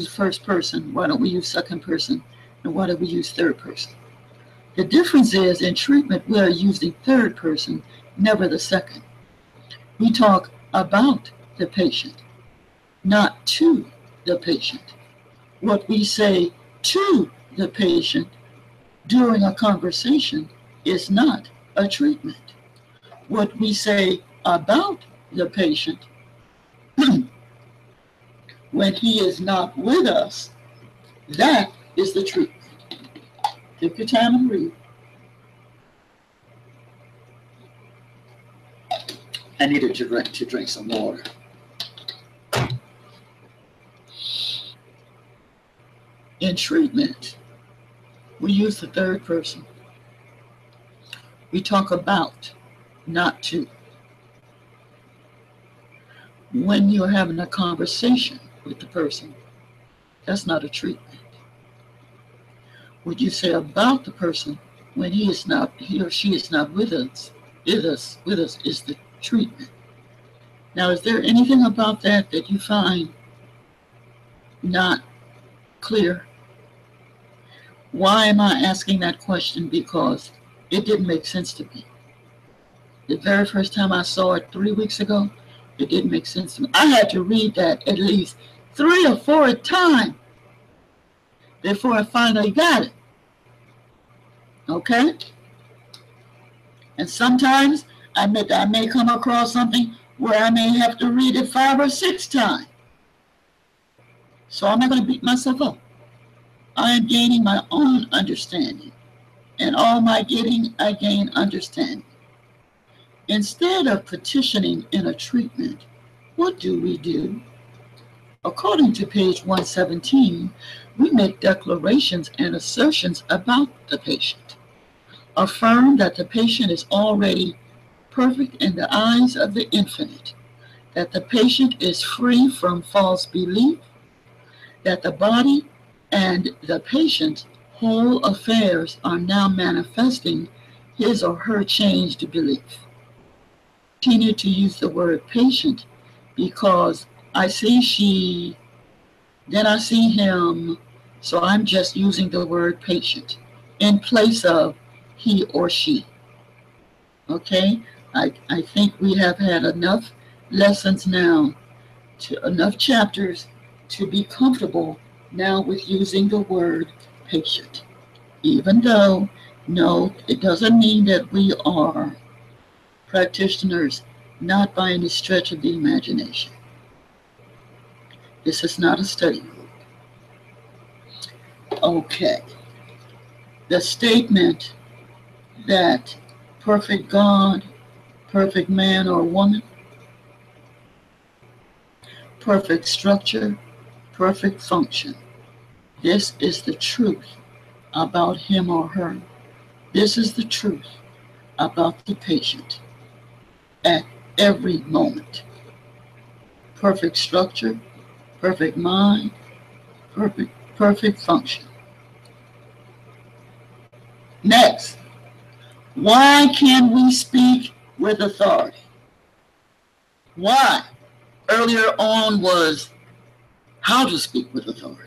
first person? Why don't we use second person? And why do we use third person? The difference is in treatment, we are using third person, never the second. We talk about the patient, not to the patient. What we say to the patient during a conversation is not a treatment. What we say about the patient when he is not with us, that is the treatment. Take your time and read. I needed to drink some water. In treatment, we use the third person. We talk about, not to. When you're having a conversation with the person, that's not a treatment. What you say about the person when he or she is not with us is the treatment. Now, is there anything about that you find not clear? Why am I asking that question? Because it didn't make sense to me. The very first time I saw it 3 weeks ago, it didn't make sense to me. I had to read that at least 3 or 4 times before I finally got it. Okay? And sometimes I may come across something where I may have to read it 5 or 6 times. So I'm not going to beat myself up. I am gaining my own understanding. In all my getting, I gain understanding. Instead of petitioning in a treatment, what do? According to page 117, we make declarations and assertions about the patient. Affirm that the patient is already perfect in the eyes of the infinite, that the patient is free from false belief, that the body and the patient's whole affairs are now manifesting his or her changed belief. Continue to use the word patient because I see she, then I see him, so I'm just using the word patient in place of he or she. Okay? I think we have had enough lessons now, enough chapters to be comfortable now with using the word patient. Even though, no, it doesn't mean that we are practitioners, not by any stretch of the imagination. This is not a study group. Okay. The statement that perfect God, perfect man or woman, perfect structure, perfect function. This is the truth about him or her. This is the truth about the patient at every moment. Perfect structure, perfect mind, perfect function. Next, why can we speak with authority? Why? Earlier on was how to speak with authority.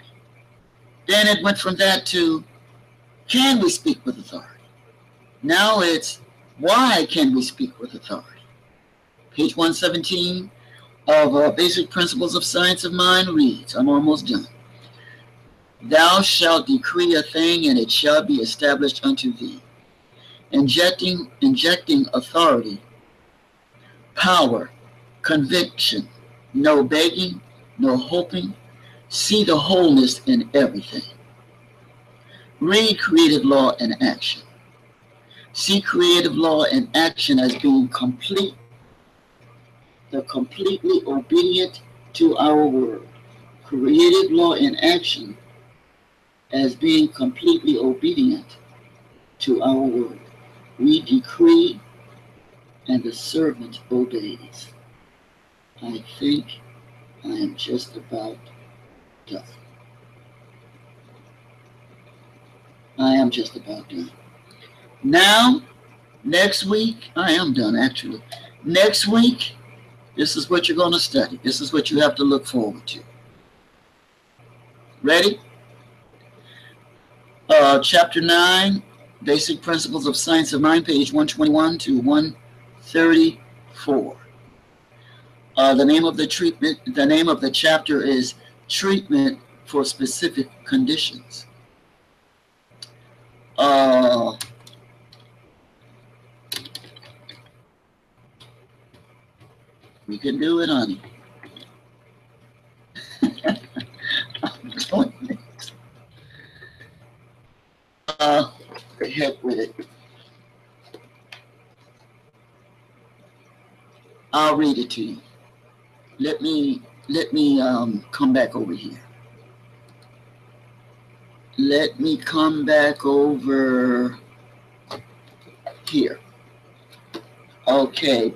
Then it went from that to can we speak with authority? Now it's why can we speak with authority? Page 117 of Basic Principles of Science of Mind reads, I'm almost done. Thou shalt decree a thing, and it shall be established unto thee. Injecting authority, power, conviction, no begging, no hoping. See the wholeness in everything. Read creative law in action. See creative law in action as being complete, the completely obedient to our word. Creative law in action as being completely obedient to our word. We decree and the servant obeys. I think I am just about done. I am just about done. Now, next week, I am done actually. Next week, this is what you're going to study. This is what you have to look forward to. Ready? Chapter 9, Basic Principles of Science of Mind, page 121 to 134. The name of the chapter is Treatment for Specific Conditions. We can do it, honey. I'm doing it. Heck with it. I'll read it to you. Let me come back over here. Let me come back over here. Okay,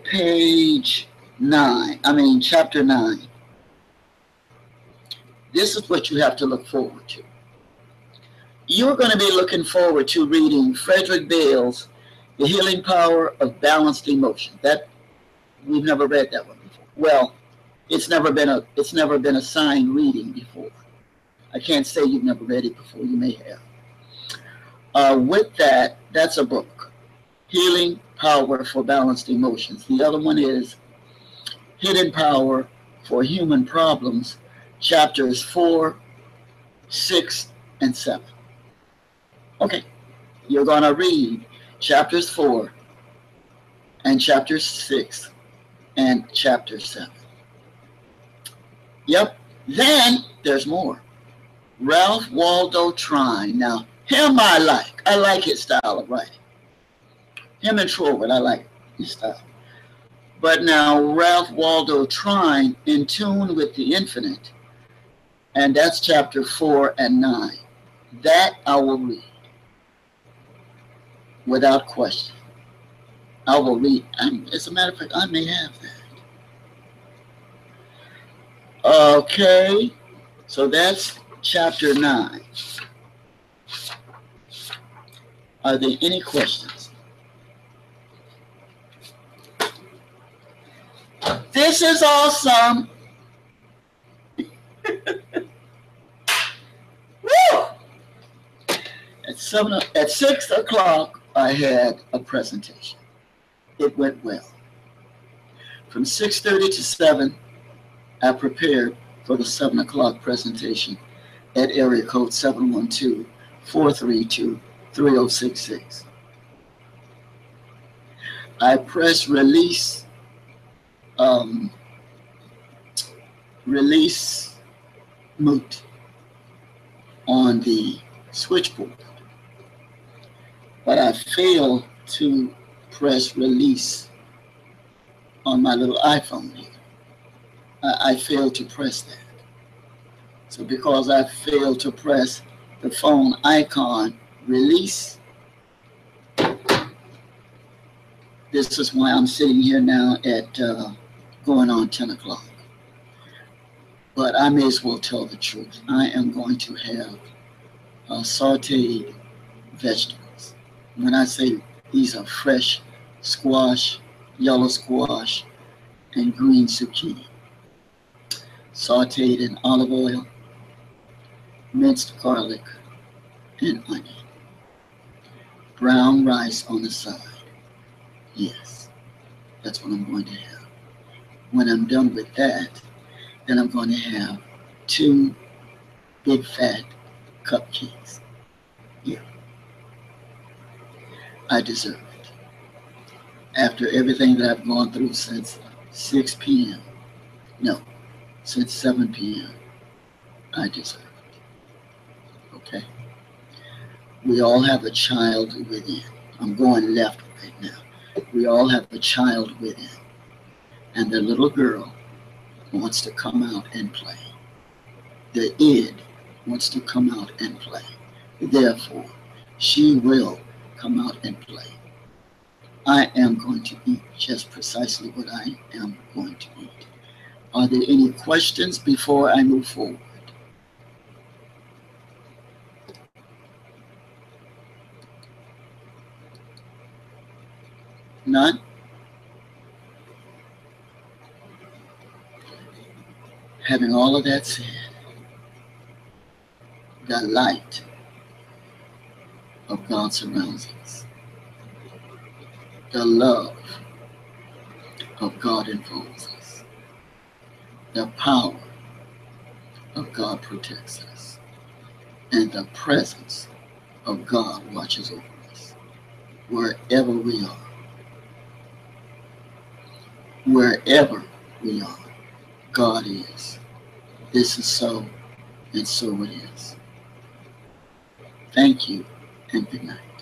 chapter 9. This is what you have to look forward to. You're going to be looking forward to reading Frederick Bailes, The Healing Power of Balanced Emotion. That we've never read that one before. Well, it's never been a signed reading before. I can't say you've never read it before. You may have. With that, that's a book. Healing Power for Balanced Emotions. The other one is Hidden Power for Human Problems, chapters 4, 6, and 7. Okay, you're going to read chapters 4 and chapter 6 and chapter 7. Yep, then there's more. Ralph Waldo Trine. Now, him I like. I like his style of writing. Him and Troward, I like his style. But now, Ralph Waldo Trine, In Tune with the Infinite, and that's chapter 4 and 9. That I will read without question. I will read. As a matter of fact, I may have that. Okay, so that's chapter 9. Are there any questions? This is awesome. Woo! At 6 o'clock, I had a presentation. It went well. From 6:30 to 7, I prepared for the 7 o'clock presentation at area code 712-432-3066. I pressed release mute on the switchboard, but I failed to press release on my little iPhone here. I failed to press that. So because I failed to press the phone icon release, this is why I'm sitting here now at going on 10 o'clock. But I may as well tell the truth. I am going to have sauteed vegetables. When I say these are fresh squash, yellow squash, and green zucchini, sauteed in olive oil, minced garlic, and onion. Brown rice on the side. Yes, that's what I'm going to have. When I'm done with that, then I'm going to have 2 big fat cupcakes. Yeah. I deserve it. After everything that I've gone through since 6 p.m., no, since 7 p.m., I deserve it. Okay? We all have a child within. I'm going left right now. We all have a child within. And the little girl wants to come out and play. The id wants to come out and play. Therefore, she will come out and play. I am going to eat just precisely what I am going to eat. Are there any questions before I move forward? None? Having all of that said, the light of God surrounds us. The love of God enfolds us. The power of God protects us. And the presence of God watches over us. Wherever we are. Wherever we are, God is. This is so, and so it is. Thank you, and good night.